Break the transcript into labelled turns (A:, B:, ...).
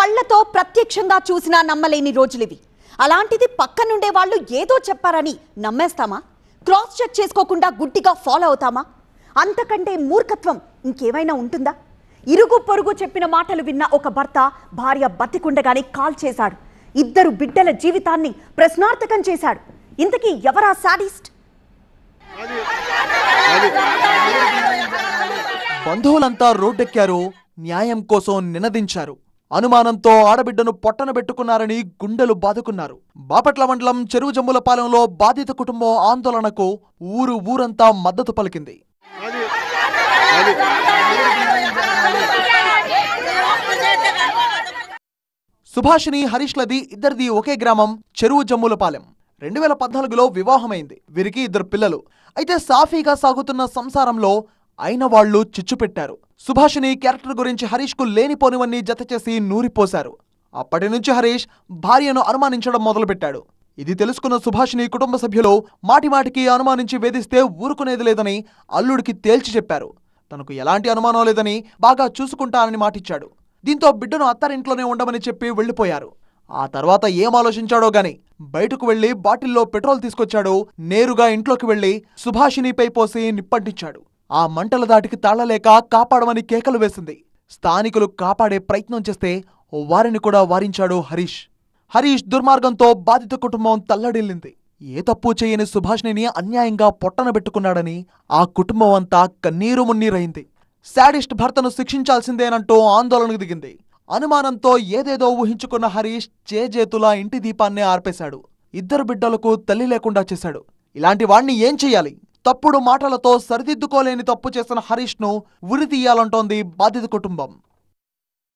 A: కళ్ళతో ప్రత్యక్షంగా చూసినా నమ్మలేని రోజులివి. అలాంటిది పక్కనుండే వాళ్ళు ఏదో చెప్పారని నమ్మేస్తామా? క్రాస్ చెక్ చేసుకోకుండా గుడ్డిగా ఫాలో అవుతామా? అంతకంటే మూర్ఖత్వం ఇంకేమైనా ఉంటుందా? ఇరుగు పొరుగు చెప్పిన మాటలు విన్న ఒక భర్త భార్య బతికుండగానే కాల్ చేశాడు. 2 బిడ్డల జీవితాన్ని ప్రశ్నార్థకం చేశాడు. ఇంతకీ ఎవరా సాడిస్ట్?
B: బంధువులంతా రోడ్డెక్కారు, న్యాయం కోసం నినదించారు. అనుమానంతో ఆడబిడ్డను పొట్టన పెట్టుకున్నారని గుండెలు బాదుకున్నారు. బాపట్ల మండలం చెరువు జమ్ములపాలెంలో బాధిత కుటుంబం ఆందోళనకు ఊరంతా మద్దతు పలికింది. సుభాషిణి హరీష్లది ఇద్దరిది ఒకే గ్రామం చెరువు జమ్ములపాలెం. 2014లో వివాహమైంది. వీరికి 2 పిల్లలు. అయితే సాఫీగా సాగుతున్న సంసారంలో అయిన వాళ్లు చిచ్చు పెట్టారు. సుభాషిని క్యారెక్టర్ గురించి హరీష్ కు లేనిపోనివన్నీ జతచేసి నూరిపోశారు. అప్పటి నుంచి హరీష్ భార్యను అనుమానించడం మొదలుపెట్టాడు. ఇది తెలుసుకున్న సుభాషిని కుటుంబ సభ్యులు మాటిమాటికి అనుమానించి వేధిస్తే ఊరుకునేది లేదని అల్లుడికి తేల్చి చెప్పారు. తనకు ఎలాంటి అనుమానం లేదని బాగా చూసుకుంటానని మాటిచ్చాడు. దీంతో బిడ్డను అత్తారింట్లోనే ఉండమని చెప్పి వెళ్లిపోయారు. ఆ తర్వాత ఏం ఆలోచించాడో గాని బయటకు వెళ్లి బాటిల్లో పెట్రోల్ తీసుకొచ్చాడు. నేరుగా ఇంట్లోకి వెళ్లి సుభాషినిపై పోసి నిప్పంటించాడు. ఆ మంటల దాటికి తాళలేక కాపాడమని కేకలు వేసింది. స్థానికులు కాపాడే ప్రయత్నం చేస్తే వారిని కూడా వారించాడు హరీష్. హరీష్ దుర్మార్గంతో బాధిత కుటుంబం తల్లడిల్లింది. ఏ తప్పు చేయని సుభాషిని అన్యాయంగా పొట్టన పెట్టుకున్నాడని ఆ కుటుంబం అంతా కన్నీరు మున్నీరైంది. శాడిస్ట్ భర్తను శిక్షించాల్సిందేనంటూ ఆందోళనకు దిగింది. అనుమానంతో ఏదేదో ఊహించుకున్న హరీష్ చేజేతులా ఇంటి దీపాన్నే ఆర్పేశాడు. 2 బిడ్డలకు తల్లి లేకుండా చేశాడు. ఇలాంటి వాణ్ణి ఏం చెయ్యాలి? తప్పుడు మాటలతో సరిదిద్దుకోలేని తప్పు చేసిన హరీష్ను ఉరి తీయాలంటోంది బాధిత కుటుంబం.